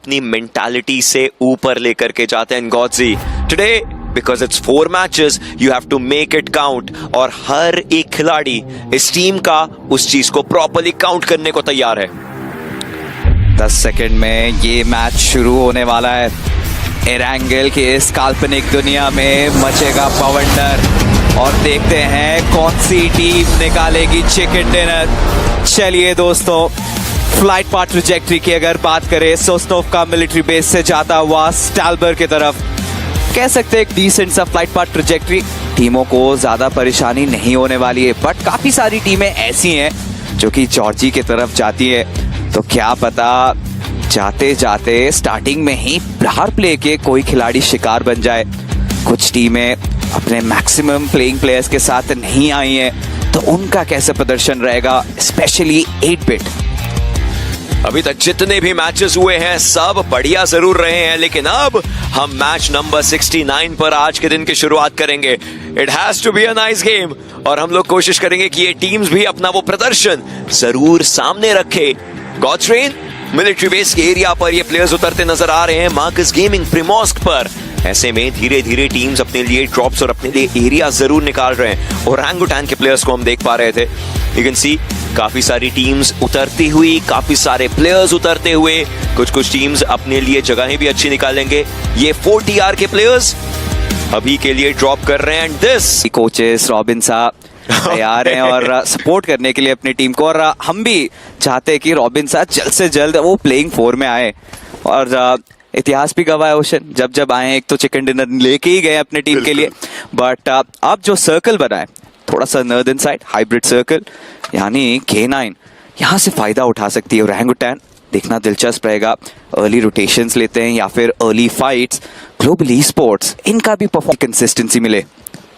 अपनी मेंटालिटी से ऊपर लेकर के जाते हैं गॉडजी today because it's 4 matches you have to make it count और हर एक खिलाड़ी इस टीम का उस चीज को प्रॉपर्ली काउंट करने को तैयार है। 10 सेकंड में ये मैच शुरू होने वाला है। एरांगल की इस काल्पनिक दुनिया में मचेगा बवंडर और देखते हैं कौन सी टीम निकालेगी चिकन डिनर। चलिए दोस्तों, फ्लाइट पाथ ट्रैजेक्टरी की अगर बात करें सोस्नोव का मिलिट्री बेस से जाता हुआ स्टालबर की तरफ, कह सकते हैं एक डिसेंट सा फ्लाइट पाथ ट्रैजेक्टरी। टीमों को ज्यादा परेशानी नहीं होने वाली है, बट काफी सारी टीमें ऐसी हैं जो कि जॉर्जी की तरफ जाती है। तो क्या पता जाते जाते स्टार्टिंग में ही बाहर प्ले के कोई खिलाड़ी शिकार बन जाए। कुछ टीमें अपने मैक्सिमम प्लेइंग प्लेयर्स के साथ नहीं आई हैं, तो उनका कैसे प्रदर्शन रहेगा, स्पेशली 8 बिट। अभी तक जितने भी मैचेस हुए हैं सब बढ़िया जरूर रहे हैं, लेकिन अब हम मैच नंबर 69 पर आज के दिन की शुरुआत करेंगे। It has to be a nice game और हम लोग कोशिश करेंगे कि ये टीम्स भी अपना वो प्रदर्शन जरूर सामने रखे। गॉडस्ट्रेन मिलिट्री बेस के एरिया पर ये प्लेयर्स उतरते नजर आ रहे हैं मार्कस गेमिंग प्रिमोस्क पर। ऐसे में धीरे धीरे टीम्स अपने लिए ड्रॉप्स और अपने लिए एरिया जरूर निकाल रहे हैं और ओरंगुटान के प्लेयर्स को हम देख पा रहे थे। यू कैन सी काफी सारी टीम्स उतरती हुई, काफी सारे प्लेयर्स उतरते हुए, कुछ टीम्स अपने लिए जगहें भी अच्छी निकालेंगे। ये 4TR के प्लेयर्स अभी के लिए ड्रॉप कर रहे हैं एंड दिस कोचेस रॉबिन साहब तैयार हैं और सपोर्ट करने के लिए अपनी टीम को, और हम भी चाहते हैं कि रॉबिन साहब जल्द से जल्द वो प्लेइंग 4 में आए। और इतिहास भी गवाह है ओशन, जब जब आए एक तो चिकन डिनर लेके ही गए अपने टीम के लिए, बट अब जो सर्कल बना है थोड़ा सा नॉर्दर्न साइड हाइब्रिड सर्कल, यानी K9 यहाँ से फायदा उठा सकती है ओरंगुटान। देखना दिलचस्प रहेगा अर्ली रोटेशंस लेते हैं या फिर early fights. Global e sports इनका भी परफॉर्म कंसिस्टेंसी मिले।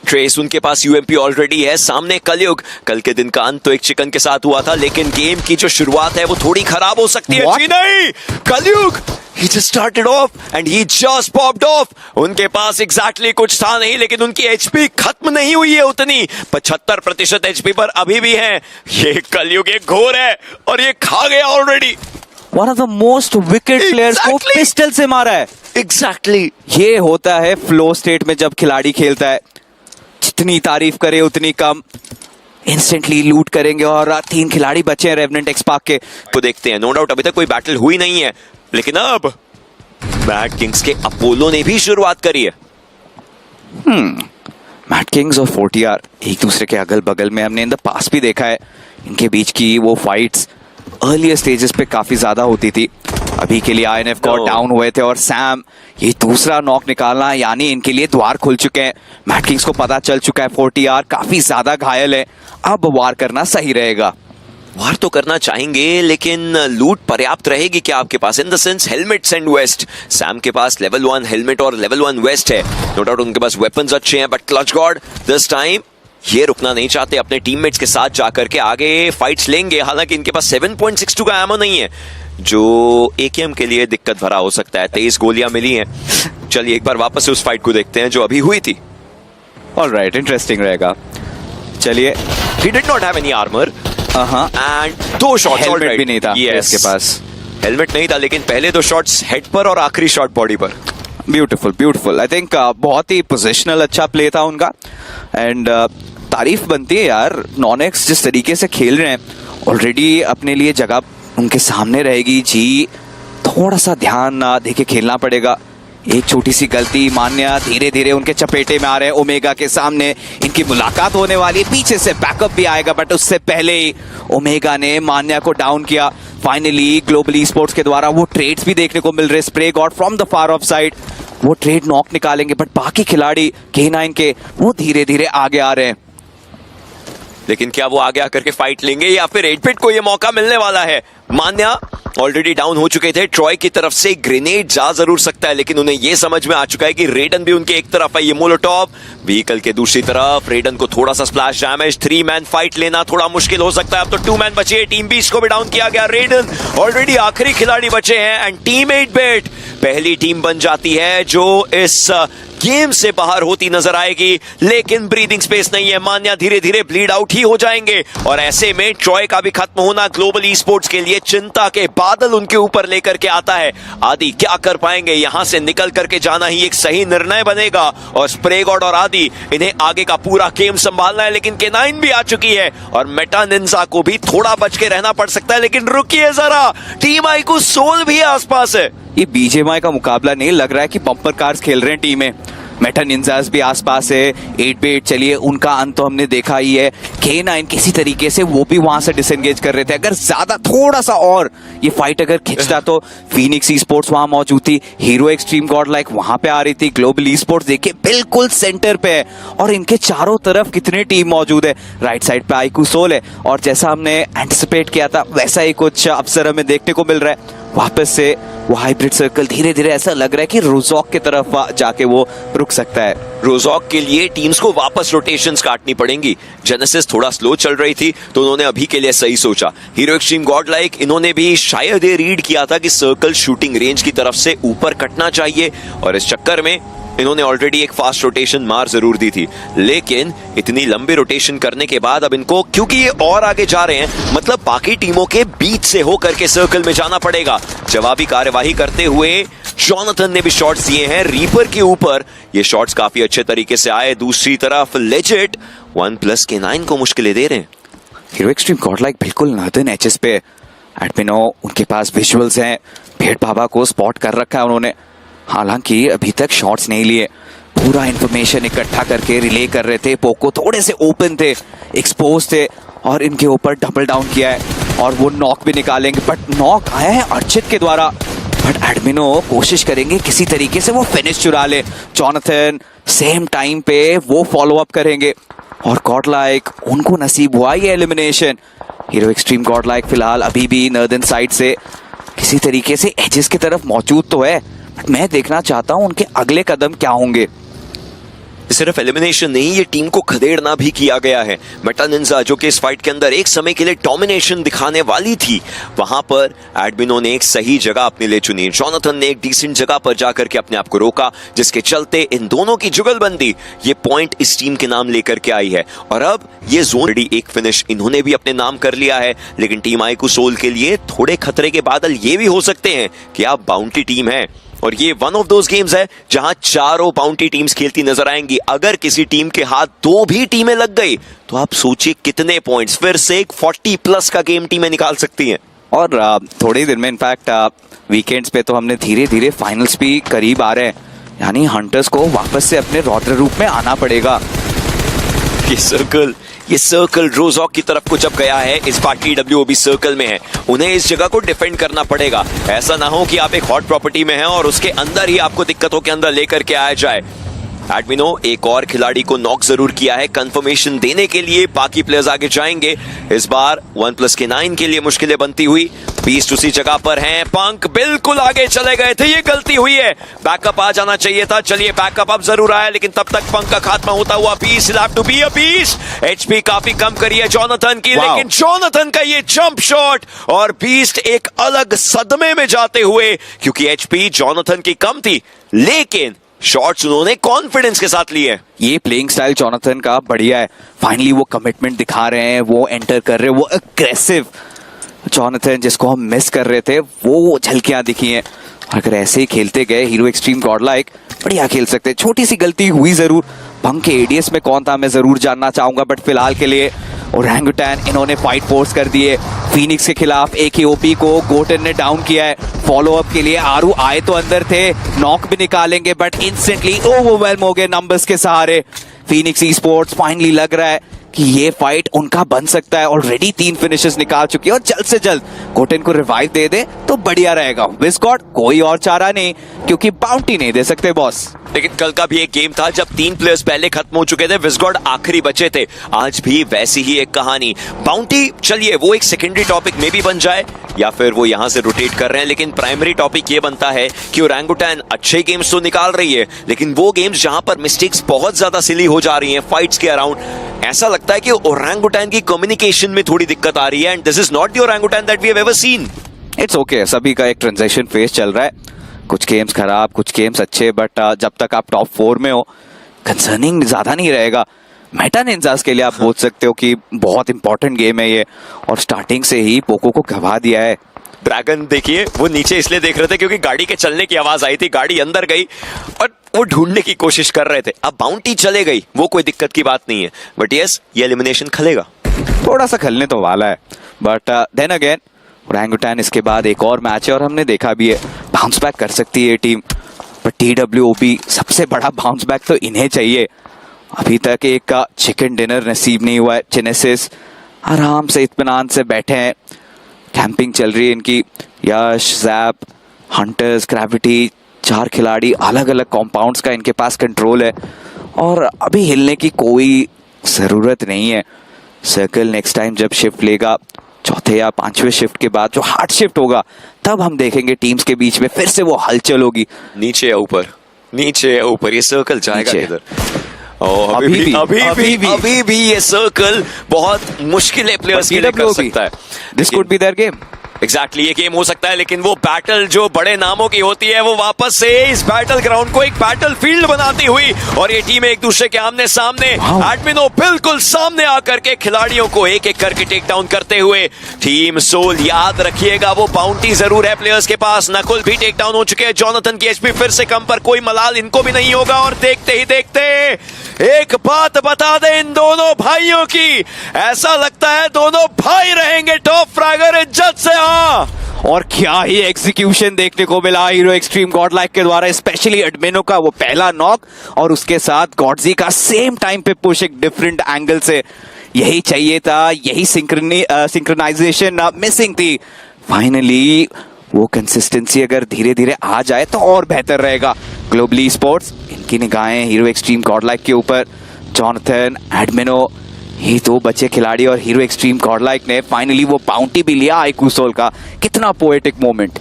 ट्रेस उनके पास यूएमपी ऑलरेडी है, सामने कलयुग। कल के दिन का अंत तो एक चिकन के साथ हुआ था, लेकिन गेम की जो शुरुआत है वो थोड़ी खराब हो सकती है। जी नहीं, कलयुग he just started off and he just popped off। उनके पास एग्जैक्टली कुछ था नहीं, लेकिन उनकी एचपी खत्म नहीं हुई है उतनी, 75% एचपी पर अभी भी है। ये कलयुग एक घोर है और ये खा गया already. One of the most wicket players को पिस्टल से मारा है। एग्जैक्टली ये होता है फ्लो स्टेट में जब खिलाड़ी खेलता है, जितनी तारीफ करे उतनी कम। इंस्टेंटली लूट करेंगे और 3 खिलाड़ी बचे हैं रेवेनेंट एक्सपार्क के। को देखते हैं, नो डाउट अभी तक कोई बैटल हुई नहीं है, लेकिन अब मैड किंग्स के अपोलो ने भी शुरुआत करी है। मैड किंग्स और 4TR एक दूसरे के अगल बगल में हमने इन द पास भी देखा है। इनके बीच की वो फाइट्स अर्लियर स्टेजेस पे काफी ज्यादा होती थी। अभी के लिए INF को डाउन हुए थे और सैम ये दूसरा नॉक निकालना, यानी इनके लिए द्वार खुल चुके हैं। मैड किंग्स को पता चल चुका है 4TR काफी ज्यादा घायल है, अब वार करना सही रहेगा। वार तो करना चाहेंगे, लेकिन लूट पर्याप्त रहेगी क्या आपके पास? In the sense helmets and vest. Sam के पास लेवल 1 हेलमेट और लेवल 1 वेस्ट है, नो डाउट उनके पास वेपन्स अच्छे हैं, but clutch god this time ये रुकना नहीं चाहते, अपने टीममेट्स के साथ जाकर के आगे फाइट्स लेंगे। हालांकि इनके पास 7.62 का एमो नहीं है, जो AKM के लिए दिक्कत भरा हो सकता है। 23 गोलियां मिली हैं। चलिए एक बार वापस से उस फाइट को देखते हैं जो अभी हुई थी। ऑलराइट, इंटरेस्टिंग रहेगा। चलिए, he did not have any armor and 2 shots helmet भी नहीं था इसके पास। हेलमेट नहीं था, लेकिन पहले 2 शॉट्स हेड पर और आखिरी शॉट बॉडी पर। ब्यूटीफुल। आई थिंक बहुत ही पोजिशनल अच्छा प्ले था उनका एंड तारीफ बनती है यार। नॉनेक्स जिस तरीके से खेल रहे हैं ऑलरेडी अपने लिए जगह उनके सामने रहेगी जी। थोड़ा सा ध्यान देके खेलना पड़ेगा। एक छोटी सी गलती, मान्या धीरे धीरे उनके चपेटे में आ रहे हैं। ओमेगा के सामने इनकी मुलाकात होने वाली है, पीछे से बैकअप भी आएगा, बट उससे पहले ही ओमेगा ने मान्या को डाउन किया। फाइनली ग्लोबल ई स्पोर्ट्स के द्वारा वो ट्रेड्स भी देखने को मिल रहे। Spray God from the far of side वो ट्रेड नॉक निकालेंगे, बट बाकी खिलाड़ी K9 के वो धीरे धीरे आगे आ रहे हैं। लेकिन क्या वो आगे आकर के फाइट लेंगे या फिर 8-बिट को ये मौका मिलने वाला है? मान्या ऑलरेडी डाउन हो चुके थे। ट्रॉय की तरफ से ग्रेनेड जा जरूर सकता है, लेकिन उन्हें यह समझ में आ चुका है कि रेडन भी उनके एक तरफ है। ये मोलोटॉव व्हीकल के दूसरी तरफ, रेडन को थोड़ा सा स्प्लैश डैमेज। 3 मैन फाइट लेना थोड़ा मुश्किल हो सकता है। अब तो 2 मैन बचे। टीम बीच को भी डाउन किया गया। रेडन ऑलरेडी आखिरी खिलाड़ी बचे हैं एंड टीम 8-बिट पहली टीम बन जाती है जो इस गेम से बाहर होती नजर आएगी, लेकिन ब्रीदिंग स्पेस नहीं है। मान्या धीरे धीरे ब्लीड आउट ही हो जाएंगे और ऐसे में ट्रॉय का भी खत्म होना ग्लोबल ई स्पोर्ट्स के लिए चिंता के बादल उनके ऊपर लेकर के आता है। आदि क्या कर पाएंगे? यहां से निकल करके जाना ही एक सही निर्णय बनेगा और स्प्रे गॉड और आदि इन्हें आगे का पूरा गेम संभालना है। लेकिन K9 भी आ चुकी है और मेटा निंजा को भी थोड़ा बच के रहना पड़ सकता है। लेकिन रुकिए जरा, टीम आईक्यू सोल भी आसपास है। ये बीजेएमआई का मुकाबला नहीं लग रहा है कि बम्पर कार्स खेल रहे हैं टीमें। मेटा निंजास भी आसपास है, 8-8 चलिए उनका अंत तो हमने देखा ही है। K9 किसी तरीके से वो भी वहां से डिसएंगेज कर रहे थे। अगर ज्यादा थोड़ा सा और ये फाइट अगर खिंचता तो फीनिक्स ई स्पोर्ट्स वहां मौजूद थी, हीरो एक्सट्रीम गॉड लाइक वहां पे आ रही थी, ग्लोबल ई स्पोर्ट्स देखिए बिल्कुल सेंटर पे है और इनके चारों तरफ कितनी टीम मौजूद है। राइट साइड पे आईक्यू सोल है और जैसा हमने एंटिसिपेट किया था वैसा ही कुछ अवसर हमें देखने को मिल रहा है। वापस से वो हाइब्रिड सर्कल धीरे धीरे ऐसा लग रहा है कि रोजॉक की तरफ जाके वो रुक सकता है। रोजॉक के लिए टीम्स को वापस रोटेशंस काटनी पड़ेंगी। जेनेसिस थोड़ा स्लो चल रही थी तो उन्होंने अभी के लिए सही सोचा। हीरो एक्सट्रीम गॉड लाइक इन्होंने भी शायद ये रीड किया था कि सर्कल शूटिंग रेंज की तरफ से ऊपर कटना चाहिए और इस चक्कर में इन्होंने ऑलरेडी एक फास्ट रोटेशन मार जरूर दी थी। लेकिन इतनी लंबी रोटेशन करने के बाद अब इनको, क्योंकि ये और आगे जा रहे हैं, मतलब बाकी टीमों के बीच से होकर के सर्कल में जाना पड़ेगा। जवाबी कार्यवाही करते हुए जॉनथन ने भी शॉट्स दिए हैं रीपर के ऊपर। ये शॉट्स काफी अच्छे तरीके से आए। दूसरी तरफ लेजिट OnePlus K9 को मुश्किलें दे रहे हैं। हीरो एक्सट्रीम गॉड लाइक बिल्कुल नॉर्दर्न एचएस पे। एडमिनो उनके पास विजुअल्स हैं, भेड़ बाबा को स्पॉट कर रखा है उन्होंने। हालांकि अभी तक शॉट्स नहीं लिए, पूरा इंफॉर्मेशन इकट्ठा करके रिले कर रहे थे। पोको थोड़े से ओपन थे, एक्सपोज थे और इनके ऊपर डबल डाउन किया है और वो नॉक भी निकालेंगे। बट नॉक आया है अर्चित के द्वारा, बट एडमिनो कोशिश करेंगे किसी तरीके से वो फिनिश चुरा ले। जॉनथन सेम टाइम पे वो फॉलो अप करेंगे और गॉड लाइक उनको नसीब हुआ ये elimination. Hero extreme God like फिलहाल अभी भी नॉर्दर्न साइड से किसी तरीके से एजेस की तरफ मौजूद तो है, बट मैं देखना चाहता हूं उनके अगले कदम क्या होंगे। सिर्फ एलिमिनेशन नहीं, ये टीम को खदेड़ना भी किया गया है। मेटा निंजा जो कि इस फाइट के अंदर एक समय के लिए डोमिनेशन दिखाने वाली थी, वहां पर एडमिनो ने एक सही जगह अपने लिए चुनी। जॉनथन ने एक डिसेंट जगह पर जाकर के अपने आप को रोका, जिसके चलते इन दोनों की जुगलबंदी ये पॉइंट इस टीम के नाम लेकर के आई है। और अब ये जोन एक फिनिश इन्होंने भी अपने नाम कर लिया है। लेकिन टीम आईक्यू सोल के लिए थोड़े खतरे के बादल ये भी हो सकते हैं कि आप बाउंटी टीम है और ये वन ऑफ दोज गेम्स है जहां चारों बाउंटी टीम्स खेलती नजर आएंगी। अगर किसी टीम के हाथ दो भी टीमें लग गई तो आप सोचिए कितने पॉइंट्स फिर से एक 40+ का गेम टीमें निकाल सकती हैं। और थोड़े दिन में इनफैक्ट वीकेंड्स पे तो हमने धीरे धीरे फाइनल्स भी करीब आ रहे हैं, यानी हंटर्स को वापस से अपने रौद्र रूप में आना पड़ेगा। ये सर्कल रोजॉक की तरफ को जब गया है, इस बार TWOB सर्कल में है, उन्हें इस जगह को डिफेंड करना पड़ेगा। ऐसा ना हो कि आप एक हॉट प्रॉपर्टी में हैं और उसके अंदर ही आपको दिक्कतों के अंदर लेकर के आया जाए। एडमिनो एक और खिलाड़ी को नॉक जरूर किया है कंफर्मेशन देने के लिए, बाकी प्लेयर्स आगे जाएंगे। इस बार OnePlus K9 के लिए मुश्किलें बनती हुई। बीस्ट उसी जगह पर हैं, पंक बिल्कुल आगे चले गए थे, ये गलती हुई है, बैकअप आ जाना चाहिए था। चलिए बैकअप अब जरूर आया, लेकिन तब तक पंक का खात्मा होता हुआ beast have to be a beast. HP काफी कम करी है जॉनथन की, लेकिन जॉनथन का ये जंप शॉट और बीस्ट एक अलग सदमे में जाते हुए, क्योंकि एचपी जॉनथन की कम थी लेकिन शॉट्स उन्होंने कॉन्फिडेंस के साथ लिए। ये प्लेइंग स्टाइल जॉनथन का बढ़िया है। फाइनली वो कमिटमेंट दिखा रहे हैं, वो एंटर कर रहे हैं, वो अग्रेसिव जॉनथन जिसको हम मिस कर रहे थे वो झलकियां दिखी हैं। अगर ऐसे ही खेलते गए हीरो एक्सट्रीम गॉड लाइक बढ़िया खेल सकते। छोटी सी गलती हुई जरूर, पंक के एडीएस में कौन था मैं जरूर जानना चाहूंगा, बट फिलहाल के लिए ओरंगुटैन इन्होंने फाइट फोर्स कर दिए। फीनिक्स के खिलाफ AKOP को गोटन ने डाउन किया है। फॉलो अप के लिए आरू आए तो अंदर थे, नॉक भी निकालेंगे बट इंस्टेंटली ओवरवेल्म हो गए नंबर्स के सहारे। फीनिक्स ई स्पोर्ट्स फाइनली लग रहा है कि ये फाइट उनका बन सकता है। ऑलरेडी 3 फिनिशेस निकाल चुकी है और जल्द से जल्द गोटेन को रिवाइव दे दे तो बढ़िया रहेगा। विस्कॉट कोई और चारा नहीं, क्योंकि बाउंटी नहीं दे सकते बॉस। लेकिन कल का भी एक गेम था जब 3 प्लेयर्स पहले खत्म हो चुके थे, विस्गॉड आखिरी बचे थे। आज भी वैसी ही एक कहानी। बाउंटी चलिए वो एक सेकेंडरी टॉपिक में भी बन जाए या फिर वो यहां से रोटेट कर रहे हैं, लेकिन प्राइमरी टॉपिक ये बनता है कि ओरंगुटैन अच्छे गेम्स तो निकाल रही है, लेकिन वो गेम्स जहां पर मिस्टेक्स बहुत ज्यादा सिली हो जा रही हैं फाइट्स के अराउंड, ऐसा लगता है कि ओरंगुटैन की कम्युनिकेशन में थोड़ी दिक्कत आ रही है। And this is not the orangutan that we have ever seen. It's okay, सभी का एक ट्रांजिशन फेज चल रहा है। कुछ गेम्स खराब, कुछ गेम्स अच्छे, बट जब तक आप टॉप 4 में हो कंसर्निंग ज्यादा नहीं रहेगा। मेटा निंजास के लिए आप बोल सकते हो कि बहुत इंपॉर्टेंट गेम है ये, और स्टार्टिंग से ही पोको को गवा दिया है। ड्रैगन देखिए वो नीचे इसलिए देख रहे थे क्योंकि गाड़ी के चलने की आवाज आई थी, गाड़ी अंदर गई और वो ढूंढने की कोशिश कर रहे थे। अब बाउंटी चले गई, वो कोई दिक्कत की बात नहीं है, बट यस ये एलिमिनेशन खलेगा, थोड़ा सा खलने तो वाला है, बट देन अगेन ओरंगुटान इसके बाद एक और मैच है और हमने देखा भी है बाउंस बैक कर सकती है टीम, बट TWOB सबसे बड़ा बाउंस बैक तो इन्हें चाहिए। अभी तक एक चिकन डिनर नसीब नहीं हुआ है। जेनेसिस आराम से इत्मीनान से बैठे हैं, कैंपिंग चल रही है इनकी। यश, जैप, हंटर्स, ग्रेविटी, 4 खिलाड़ी, अलग अलग कॉम्पाउंड्स का इनके पास कंट्रोल है और अभी हिलने की कोई ज़रूरत नहीं है। सर्कल नेक्स्ट टाइम जब शिफ्ट लेगा, चौथे या 5वें शिफ्ट के बाद जो हार्ड शिफ्ट होगा, तब हम देखेंगे टीम्स के बीच में फिर से वो हलचल होगी। नीचे या ऊपर, नीचे या ऊपर, ये सर्कल जाएगा किधर? अभी भी ये सर्कल बहुत मुश्किल है प्लेयर्स के लिए कर सकता है। This could be their game. Exactly ये गेम हो सकता है, लेकिन वो बैटल जो बड़े नामों की होती है वो वापस से इस बैटल ग्राउंड को एक बैटल फील्ड बनाती हुई, और ये टीम एक दूसरे के आमने सामने, एडमिनो बिल्कुल सामने आकर के खिलाड़ियों को एक एक करके टेक डाउन करते हुए। टीम सोल याद रखिएगा वो बाउंटी जरूर है प्लेयर्स के पास। नकुल भी टेक डाउन हो चुके हैं, जोनाथन की एचपी फिर से कम, पर कोई मलाल इनको भी नहीं होगा। और देखते ही देखते एक बात बता दे इन दोनों भाइयों की, ऐसा लगता है दोनों भाई रहेंगे टॉप फ्रैगर इज्जत से। और क्या ही एग्जीक्यूशन देखने को मिला हीरो एक्सट्रीम गॉडलाइक के द्वारा, स्पेशली एडमिनो का वो पहला नॉक और उसके साथ गॉडजी का सेम टाइम पे पुश एक डिफरेंट एंगल से। यही चाहिए था, यही सिंक्रोनाइजेशन मिसिंग थी। फाइनली वो कंसिस्टेंसी अगर धीरे धीरे आ जाए तो और बेहतर रहेगा। ग्लोबली स्पोर्ट्स इनकी निगाहें हीरो एक्सट्रीम गॉडलाइक के ऊपर। जोनाथन, एडमिनो, ये दो बच्चे खिलाड़ी और हीरो एक्सट्रीम गॉडलाइक ने फाइनली वो बाउंटी भी लिया आईक्यू सोल का। कितना पोएटिक मोमेंट।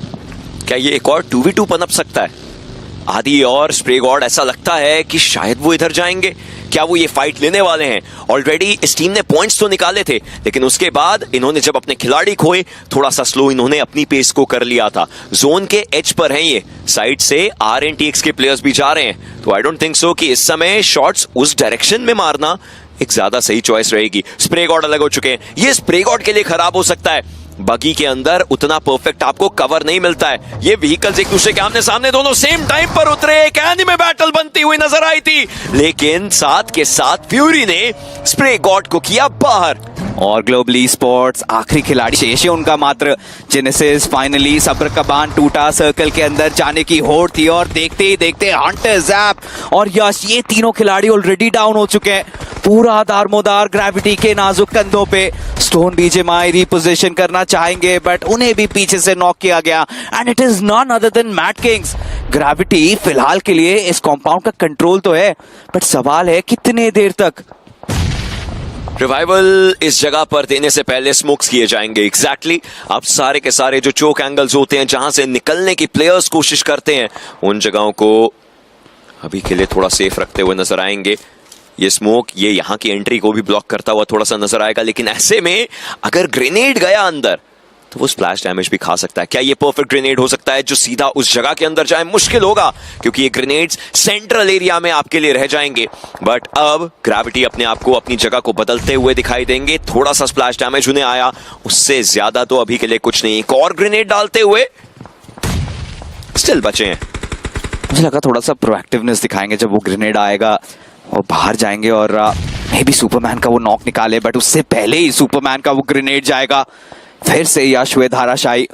क्या ये एक और 2v2 पनप सकता है? आदि और स्प्रे गॉड ऐसा लगता है कि शायद वो इधर जाएंगे। क्या वो ये फाइट लेने वाले हैं? ऑलरेडी इस टीम ने पॉइंट्स तो निकाले थे, लेकिन उसके बाद इन्होंने जब अपने खिलाड़ी खोए, थोड़ा सा स्लो इन्होंने अपनी पेस को कर लिया था। जोन के एज पर हैं ये, साइड से RNTX के प्लेयर्स भी जा रहे हैं, तो आई डोंट थिंक सो कि इस समय शॉट्स उस डायरेक्शन में मारना एक ज्यादा सही चॉइस रहेगी। स्प्रे गॉड अलग हो चुके हैं, ये स्प्रे गॉड के लिए खराब हो सकता है। बगी के अंदर उतना परफेक्ट आपको कवर नहीं मिलता है। ये व्हीकल्स एक दूसरे के आमने सामने दोनों सेम टाइम पर उतरे, एक एनिमे बैटल बनती हुई नजर आई थी, लेकिन साथ के साथ फ्यूरी ने स्प्रे गॉड को किया बाहर। और ग्लोबली स्पोर्ट्स आखिरी खिलाड़ी शेष है उनका मात्र। जेनेसिस फाइनली सब्र का बांध टूटा, सर्कल के अंदर जाने की होड़ थी और देखते ही देखते हंटर, जैप और यश, ये तीनों खिलाड़ी ऑलरेडी डाउन हो चुके हैं। पूरा दारमोदार ग्रेविटी के नाजुक कंधों पे। स्टोन बीजेएमआई रिपोजिशन करना चाहेंगे, बट उन्हें भी पीछे से नॉक किया गया, and it is non other than Matt Kings. Gravity फिलहाल के लिए इस कॉम्पाउंड का कंट्रोल तो है, बट सवाल है कितने देर तक। रिवाइवल इस जगह पर देने से पहले स्मोक्स किए जाएंगे। एग्जैक्टली अब सारे के सारे जो चोक एंगल्स होते हैं, जहां से निकलने की प्लेयर्स कोशिश करते हैं, उन जगहों को अभी के लिए थोड़ा सेफ रखते हुए नजर आएंगे। ये स्मोक ये यहां की एंट्री को भी ब्लॉक करता हुआ थोड़ा सा नजर आएगा, लेकिन ऐसे में अगर ग्रेनेड गया अंदर तो वो स्प्लैश डैमेज भी खा सकता है। क्या ये परफेक्ट ग्रेनेड हो सकता है जो सीधा उस जगह के अंदर जाए? मुश्किल होगा, क्योंकि ये ग्रेनेड्स सेंट्रल एरिया में आपके लिए रह जाएंगे। बट अब ग्रेविटी अपने आप को अपनी जगह को बदलते हुए दिखाई देंगे। थोड़ा सा स्प्लैश डैमेज उन्हें आया, उससे ज्यादा तो अभी के लिए कुछ नहीं। एक और ग्रेनेड डालते हुए स्टिल बचे हैं। मुझे लगा थोड़ा सा प्रोएक्टिवनेस दिखाएंगे जब वो ग्रेनेड आएगा और बाहर जाएंगे और मे बी सुपरमैन का वो नॉक निकाले, बट उससे पहले ही सुपरमैन का वो ग्रेनेड जाएगा। फिर से यश हुए धाराशायी,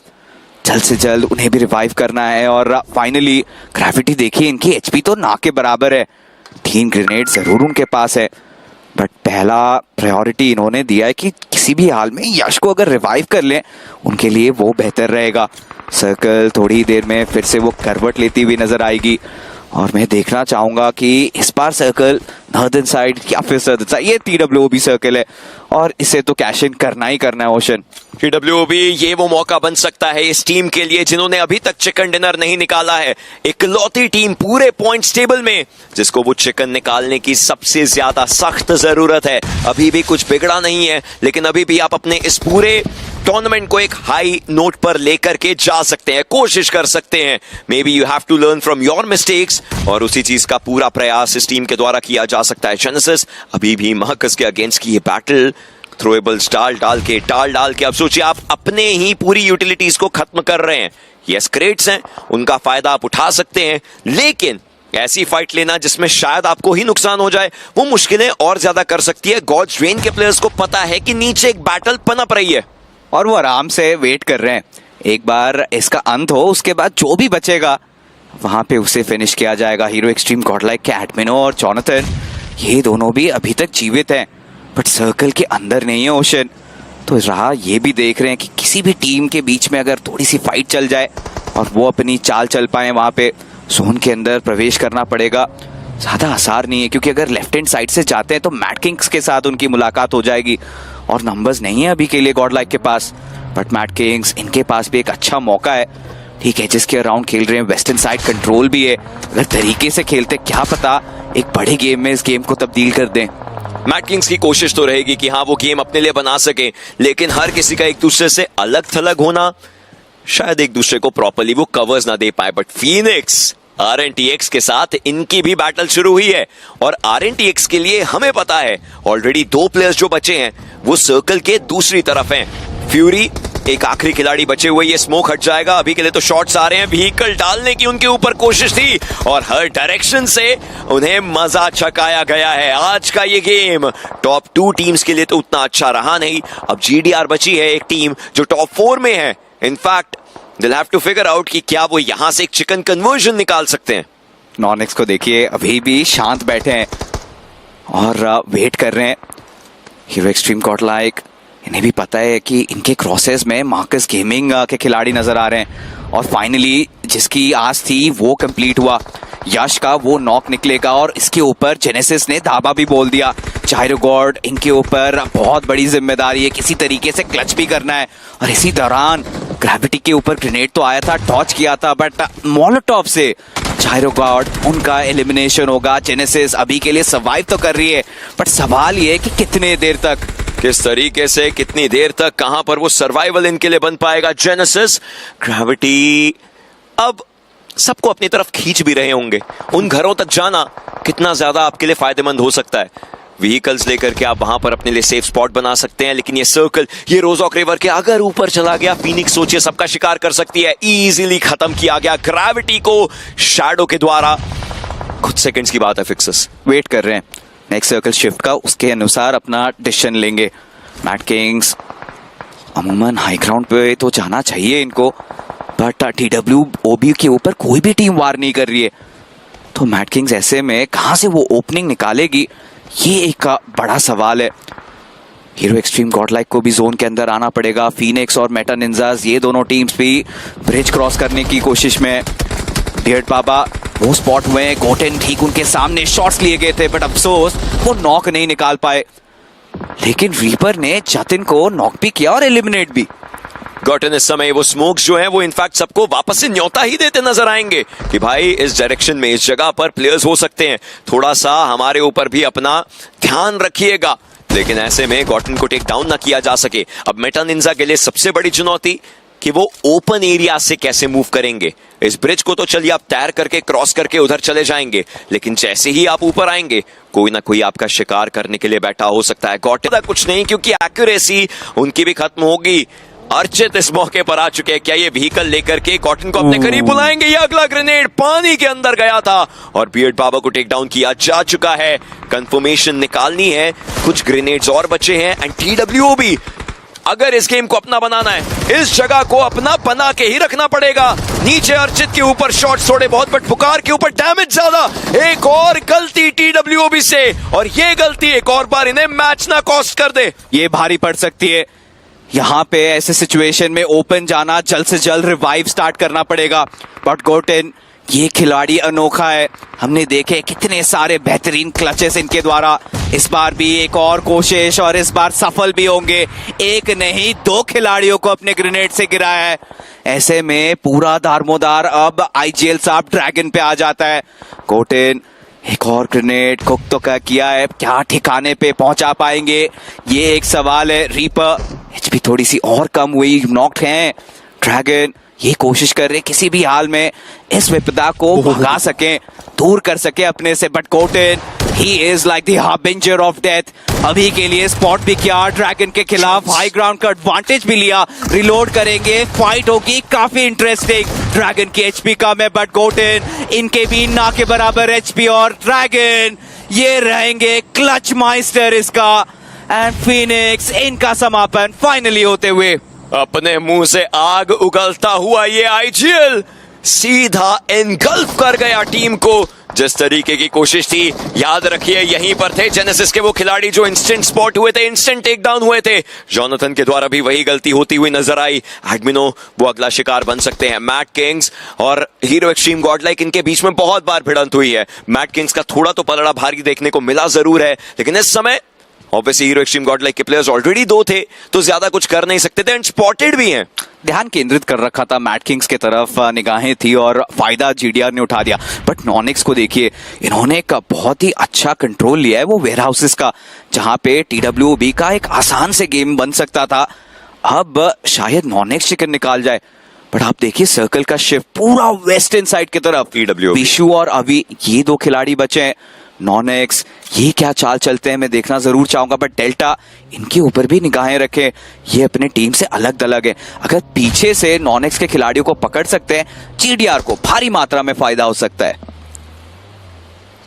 जल्द से जल्द उन्हें भी रिवाइव करना है। और फाइनली ग्रेविटी देखिए, इनकी एचपी तो ना के बराबर है। 3 ग्रेनेड जरूर उनके पास है, बट पहला प्रायोरिटी इन्होंने दिया है कि किसी भी हाल में यश को अगर रिवाइव कर लें उनके लिए वो बेहतर रहेगा। सर्कल थोड़ी देर में फिर से वो करवट लेती हुई नजर आएगी, और मैं देखना चाहूंगा कि इस बार सर्कल नॉर्दर्न साइड या फिर सदर्न साइड, ये TWOB सर्कल है और इसे तो कैश इन करना ही करना है। ओशन TWOB ये वो मौका बन सकता है इस टीम के लिए जिन्होंने अभी तक चिकन डिनर नहीं निकाला है। इकलौती टीम पूरे पॉइंट्स टेबल में जिसको वो चिकन निकालने की सबसे ज्यादा सख्त जरूरत है। अभी भी कुछ बिगड़ा नहीं है, लेकिन अभी भी आप अपने इस पूरे टूर्नामेंट को एक हाई नोट पर लेकर के जा सकते हैं, कोशिश कर सकते हैं। Maybe you have to learn from your mistakes, और उसी चीज का पूरा प्रयास इस टीम के द्वारा किया जा सकता है। जेनेसिस अभी भी मार्कस के अगेंस्ट की ये बैटल, थ्रोएबल्स डाल डाल के अब सोचिए आप अपने ही पूरी यूटिलिटीज को खत्म कर रहे हैं। यस, क्रेट्स हैं, उनका फायदा आप उठा सकते हैं, लेकिन ऐसी फाइट लेना जिसमें शायद आपको ही नुकसान हो जाए, वो मुश्किलें और ज्यादा कर सकती है। गॉड्स रेन के प्लेयर्स को पता है कि नीचे एक बैटल पनप रही है और वो आराम से वेट कर रहे हैं। एक बार इसका अंत हो, उसके बाद जो भी बचेगा वहां पे उसे फिनिश किया जाएगा। हीरो एक्सट्रीम गॉडलाइक के एडमिनो और जॉनथन, ये दोनों भी अभी तक जीवित हैं, बट सर्कल के अंदर नहीं है ओशन। तो रहा ये भी देख रहे हैं कि किसी भी टीम के बीच में अगर थोड़ी सी फाइट चल जाए और वो अपनी चाल चल पाए, वहां पे जोन के अंदर प्रवेश करना पड़ेगा। ज्यादा आसार नहीं है, क्योंकि अगर लेफ्ट हैंड साइड से जाते हैं तो मैट किंग्स के साथ उनकी मुलाकात हो जाएगी, और नंबर्स नहीं है अभी के लिए गॉडलाइक के पास। बट मैट किंग्स, इनके पास भी एक अच्छा मौका है, ठीक है, जिसके अराउंड खेल रहे हैं। वेस्टर्न साइड कंट्रोल भी है, अगर तरीके से खेलते क्या पता एक बड़े गेम में इस गेम को तब्दील कर दें। मैट किंग्स की कोशिश तो रहेगी कि हाँ वो गेम अपने लिए बना सके, लेकिन हर किसी का एक दूसरे से अलग थलग होना, शायद एक दूसरे को प्रॉपर्ली वो कवर्स ना दे पाए। बट फीनिक्स RNTX के साथ इनकी भी बैटल शुरू हुई है, और RNTX के लिए हमें पता है ऑलरेडी 2 प्लेयर्स जो बचे हैं वो सर्कल के दूसरी तरफ हैं। फ्यूरी एक आखिरी खिलाड़ी बचे हुए, ये स्मोक हट जाएगा अभी के लिए, तो शॉट्स आ रहे हैं। व्हीकल डालने की उनके ऊपर कोशिश थी, और हर डायरेक्शन से उन्हें मजा चकाया गया है। आज का ये गेम टॉप 2 टीम्स के लिए तो उतना अच्छा रहा नहीं। अब GDR बची है, एक टीम जो टॉप 4 में है। In fact they'll have to figure out कि क्या वो यहां से एक चिकन कन्वर्जन निकाल सकते हैं। नॉनेक्स को देखिए, अभी भी शांत बैठे हैं और वेट कर रहे हैं। हीरो एक्सट्रीम गॉडलाइक, इन्हें भी पता है कि इनके क्रॉसेस में मार्कस गेमिंग के खिलाड़ी नजर आ रहे हैं, और फाइनली जिसकी आस थी वो कंप्लीट हुआ। यश का वो नॉक निकलेगा, और इसके ऊपर जेनेसिस ने धाबा भी बोल दिया। जायरो गॉड, इनके ऊपर बहुत बड़ी जिम्मेदारी है, किसी तरीके से क्लच भी करना है। और इसी दौरान ग्रेविटी के ऊपर ग्रेनेड तो आया था, टॉच किया था, बट मोलोटॉव से जायरो गॉड, उनका एलिमिनेशन होगा। जेनेसिस अभी के लिए सर्वाइव तो कर रही है, बट सवाल ये है कि कितने देर तक, किस तरीके से, कितनी देर तक, कहां पर वो सर्वाइवल इनके लिए बन पाएगा। जेनेसिस, ग्रेविटी अब सबको अपनी तरफ खींच भी रहे होंगे। उन घरों तक जाना कितना ज्यादा आपके लिए फायदेमंद हो सकता है। व्हीकल्स लेकर के आप वहां पर अपने लिए सेफ स्पॉट बना सकते हैं, लेकिन ये सर्कल, ये रोजॉक रिवर के अगर ऊपर चला गया, फीनिक्स सोचिए सबका शिकार कर सकती है। इजीली खत्म किया गया ग्रेविटी को शैडो के द्वारा। कुछ सेकंड्स की बात है, फिक्सेस वेट कर रहे हैं नेक्स्ट सर्कल शिफ्ट का, उसके अनुसार अपना डिसीजन लेंगे। मैट किंग्स अमूमन हाई ग्राउंड पे तो जाना चाहिए इनको, बट TWOB के ऊपर कोई भी टीम वार नहीं कर रही है, तो मैट किंग्स ऐसे में कहां से वो ओपनिंग निकालेगी, ये एक बड़ा सवाल है। हीरो एक्सट्रीम गॉडलाइक को भी जोन के अंदर आना पड़ेगा। फीनिक्स और मेटा निंजास, ये दोनों टीम्स भी ब्रिज क्रॉस करने की कोशिश में। बियर्ड बाबा वो स्पॉट हुए हैं, गोटेन ठीक उनके सामने शॉट्स लिए गए थे, बट अफसोस वो नॉक नहीं निकाल पाए। लेकिन रीपर ने जतिन को नॉक भी किया और एलिमिनेट भी। गॉटन इस समय वो स्मोक्स जो हैं वो इनफैक्ट सबको वापस से न्योता ही देते नजर आएंगे कि भाई इस डायरेक्शन में, इस जगह पर प्लेयर्स हो सकते हैं, थोड़ा सा हमारे ऊपर भी अपना ध्यान रखिएगा। लेकिन ऐसे में गॉटन को टेक डाउन ना किया जा सके। अब मेटा निंजा के लिए सबसे बड़ी चुनौती कि वो ओपन एरिया से कैसे मूव करेंगे। इस ब्रिज को तो चलिए आप तैर करके क्रॉस करके उधर चले जाएंगे, लेकिन जैसे ही आप ऊपर आएंगे कोई ना कोई आपका शिकार करने के लिए बैठा हो सकता है। गॉटन कुछ नहीं, क्योंकि एक्यूरेसी उनकी भी खत्म होगी। अर्चित इस मौके पर आ चुके हैं। क्या ये व्हीकल लेकर के कॉटन को अपने करीब बुलाएंगे? ये अगला ग्रेनेड पानी के अंदर गया था और बियर्ड बाबा को टेक डाउन किया जा चुका है। कंफर्मेशन निकालनी है, कुछ ग्रेनेड्स और बचे हैं। एंड TWOB अगर इस गेम को अपना बनाना है, इस जगह को अपना बना के ही रखना पड़ेगा। नीचे अर्चित के ऊपर शॉट्स थोड़े बहुत, बट पुकार के ऊपर डैमेज ज्यादा। एक और गलती TWOB से, और ये गलती एक और बार इन्हें मैच ना कॉस्ट कर दे। ये भारी पड़ सकती है। यहाँ पे ऐसे सिचुएशन में ओपन जाना, जल्द से जल्द रिवाइव स्टार्ट करना पड़ेगा। बट गोटेन ये खिलाड़ी अनोखा है, हमने देखे कितने सारे बेहतरीन क्लचेस इनके द्वारा। इस बार भी एक और कोशिश, और इस बार सफल भी होंगे। एक नहीं 2 खिलाड़ियों को अपने ग्रेनेड से गिराया है। ऐसे में पूरा दारमोदार अब IGL साहब ड्रैगन पे आ जाता है। गोटेन एक और ग्रेनेड कुक तो किया है, क्या ठिकाने पे पहुंचा पाएंगे ये एक सवाल है। रीपर एचपी थोड़ी सी और कम हुई, नॉक्ड हैं। ड्रैगन ये कोशिश कर रहे किसी भी हाल में इस विपदा को भगा सके, दूर कर सके अपने से, बट कोटेन he is like the harbinger of death. अभी के लिए स्पॉट भी किया ड्रैगन के खिलाफ, हाई ग्राउंड का एडवांटेज भी लिया, रिलोड करेंगे, फाइट होगी काफी इंटरेस्टिंग। ड्रैगन की एचपी कम है बट कोटेन इनके भी ना के बराबर एचपी, और ड्रैगन ये रहेंगे क्लच माइस्टर इसका, एंड फिनिक्स इनका समापन फाइनली होते हुए। अपने मुंह से आग उगलता हुआ ये आईजीएल सीधा एनगल्फ कर गया टीम को। जिस तरीके की कोशिश थी, याद रखिए यहीं पर थे जेनेसिस के वो खिलाड़ी जो इंस्टेंट स्पॉट हुए थे, इंस्टेंट टेक डाउन हुए थे। जोनाथन के द्वारा भी वही गलती होती हुई नजर आई। एडमिनो वो अगला शिकार बन सकते हैं। मैट किंग्स और हीरो एक्सट्रीम गॉडलाइक इनके बीच में बहुत बार भिड़ंत हुई है। मैट किंग्स का थोड़ा तो पलड़ा भारी देखने को मिला जरूर है, लेकिन इस समय ऑब्वियसली हीरो एक्सट्रीम गॉडलाइक के प्लेयर्स ऑलरेडी 2 थे तो ज्यादा कुछ कर नहीं सकते थे, एंड स्पॉटेड भी हैं। ध्यान केंद्रित कर रखा था मैट किंग्स के तरफ, निगाहें थी और फायदा जीडीआर ने उठा दिया। बट नॉनिक्स को देखिए, इन्होंने एक बहुत ही अच्छा कंट्रोल लिया है वो वेयर हाउसेस का, जहां पे टीडब्ल्यूबी का एक आसान से गेम बन सकता था। अब शायद नॉनिक्स चिकन निकाल जाए, बट आप देखिए सर्कल का शिफ्ट पूरा वेस्टर्न साइड की तरफ। टीडब्ल्यूबी विशु और अभी ये 2 खिलाड़ी बचे हैं। नॉनेक्स ये क्या चाल चलते हैं मैं देखना जरूर चाहूंगा, बट डेल्टा इनके ऊपर भी निगाहें रखें, ये अपने टीम से अलग थलग है। अगर पीछे से नॉनेक्स के खिलाड़ियों को पकड़ सकते हैं, जीडीआर को भारी मात्रा में फायदा हो सकता है।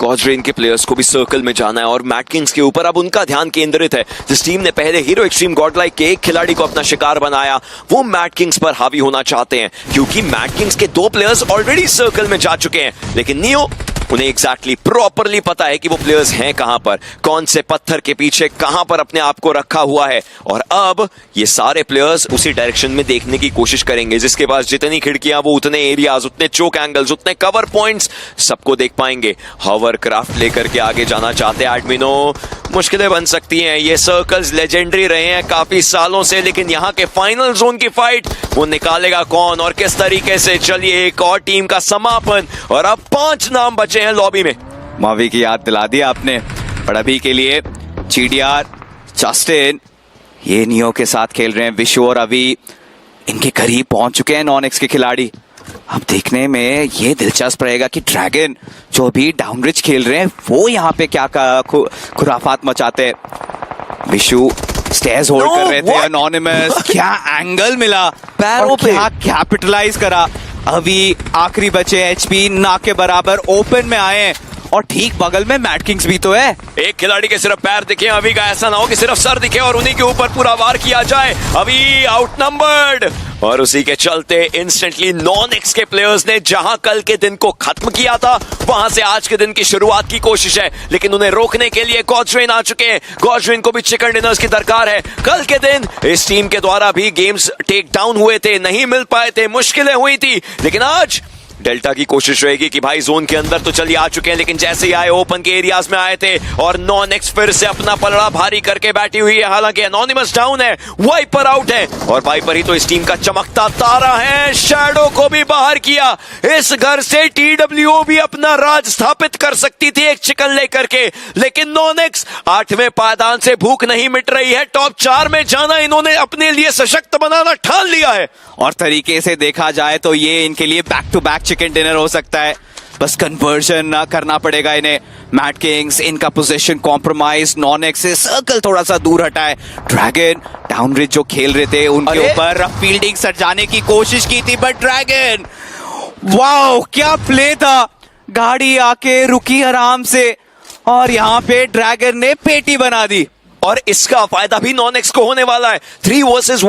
गॉड्रेन के प्लेयर्स को भी सर्कल में जाना है और मैट किंग्स के ऊपर अब उनका ध्यान केंद्रित है। जिस टीम ने पहले हीरो एक्सट्रीम गॉडलाइक के एक खिलाड़ी को अपना शिकार बनाया, वो मैट किंग्स पर हावी होना चाहते हैं, क्योंकि मैट किंग्स के 2 प्लेयर्स ऑलरेडी सर्कल में जा चुके हैं। लेकिन नियो उन्हें एग्जैक्टली प्रॉपरली पता है कि वो प्लेयर्स हैं कहां पर, कौन से पत्थर के पीछे कहां पर अपने आप को रखा हुआ है, और अब ये सारे प्लेयर्स उसी डायरेक्शन में देखने की कोशिश करेंगे। जिसके पास जितनी खिड़कियां, वो उतने एरियाज, उतने चोक एंगल्स, उतने कवर पॉइंट्स, सबको देख पाएंगे। हॉवरक्राफ्ट लेकर के आगे जाना चाहते हैं एडमिनो, मुश्किलें बन सकती हैं। ये सर्कल्स लेजेंडरी रहे हैं काफी सालों से, लेकिन यहाँ के फाइनल जोन की फाइट वो निकालेगा कौन और किस तरीके से। चलिए एक और टीम का समापन, और अब 5 नाम बचे हैं लॉबी में। मावी की याद दिला दी आपने, पर अभी के लिए जीडीआर, जस्टिन ये नियो के साथ खेल रहे हैं। विशु और अभी इनके करीब पहुंच चुके हैं नॉनेक्स के खिलाड़ी। अब देखने में ये दिलचस्प रहेगा कि ड्रैगन जो अभी डाउनरिच खेल रहे हैं वो यहाँ पे क्या खुराफात मचाते हैं। विशु स्टेयर्स होल्ड कर रहे थे, एनोनिमस क्या एंगल मिला पैरों पे, क्या कैपिटलाइज करा। अभी आखिरी बचे एचपी ना के बराबर ओपन में आए हैं, और ठीक बगल में मैट किंग्स भी तो है। एक खिलाड़ी के सिर्फ पैर दिखे, अभी का ऐसा ना हो कि सिर्फ सर दिखे और उन्हीं के ऊपर पूरा वार किया जाए। अभी आउटनंबर्ड, और उसी के चलते इंस्टेंटली नॉनेक्स के प्लेयर्स ने जहां कल के दिन को खत्म किया था, वहां से आज के दिन की शुरुआत की कोशिश है, लेकिन उन्हें रोकने के लिए गॉड्रेन आ चुके हैं। गॉड्रेन को भी चिकन डिनर्स की दरकार है। कल के दिन इस टीम के द्वारा भी गेम्स टेक डाउन हुए थे, नहीं मिल पाए थे, मुश्किलें हुई थी, लेकिन आज डेल्टा की कोशिश रहेगी कि भाई जोन के अंदर तो चलिए आ चुके हैं, लेकिन जैसे ही आए ओपन के एरियाज में आए थे, और नॉनेक्स फिर से अपना पलड़ा भारी करके बैठी हुई है। हालांकि एनोनिमस डाउन है, वाइपर आउट है, और वाइपर ही तो इस टीम का चमकता तारा है। शैडो को भी बाहर किया। इस घर से टीडब्ल्यू भी अपना राज स्थापित कर सकती थी एक चिकन लेकर के, लेकिन नॉनेक्स 8वें पायदान से भूख नहीं मिट रही है। टॉप 4 में जाना इन्होंने अपने लिए सशक्त बनाना ठान लिया है, और तरीके से देखा जाए तो ये इनके लिए back to back chicken dinner हो सकता है। बस कन्वर्जन ना करना पड़ेगा इन्हें। मैट किंग्स इनका पोजीशन कॉम्प्रोमाइज, नॉनेक्स से सर्कल थोड़ा सा दूर हटा है। ड्रैगन डाउनरिच जो खेल रहे थे उनके ऊपर फील्डिंग सजाने की कोशिश की थी, बट ड्रैगन वाओ क्या प्ले था। गाड़ी आके रुकी आराम से, और यहाँ पे ड्रैगन ने पेटी बना दी, और इसका फायदा भी नॉनेक्स को होने वाला है। 3 वर्सेस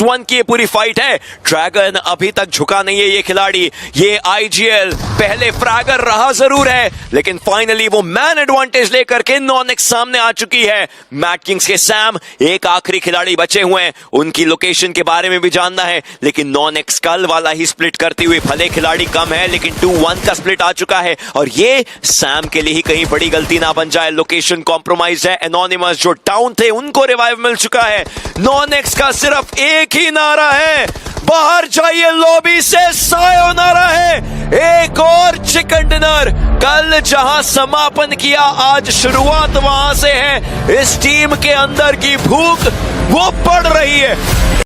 1 की ये पूरी फाइट है। ड्रैगन अभी तक झुका नहीं है ये खिलाड़ी। ये आईजीएल पहले फ्रैगर रहा जरूर है, लेकिन फाइनली वो मैन एडवांटेज लेकर के नॉनेक्स सामने आ चुकी है। मैट किंग्स के सैम एक आखिरी खिलाड़ी बचे हुए हैं, उनकी लोकेशन के बारे में भी जानना है, लेकिन नॉनेक्स कल वाला ही स्प्लिट करती हुई, भले खिलाड़ी कम है लेकिन 2-1 का स्प्लिट आ चुका है, और ये सैम के लिए ही कहीं बड़ी गलती ना बन जाए। लोकेशन कॉम्प्रोमाइज है। एनोनिमस जो डाउन थे उनको रिवाइव मिल चुका है। नॉनेक्स का सिर्फ एक ही नारा है, बाहर जाइए लॉबी से, सायोनारा है। एक और चिकन डिनर, कल जहां समापन किया आज शुरुआत वहां से है। इस टीम के अंदर की भूख वो पड़ रही है।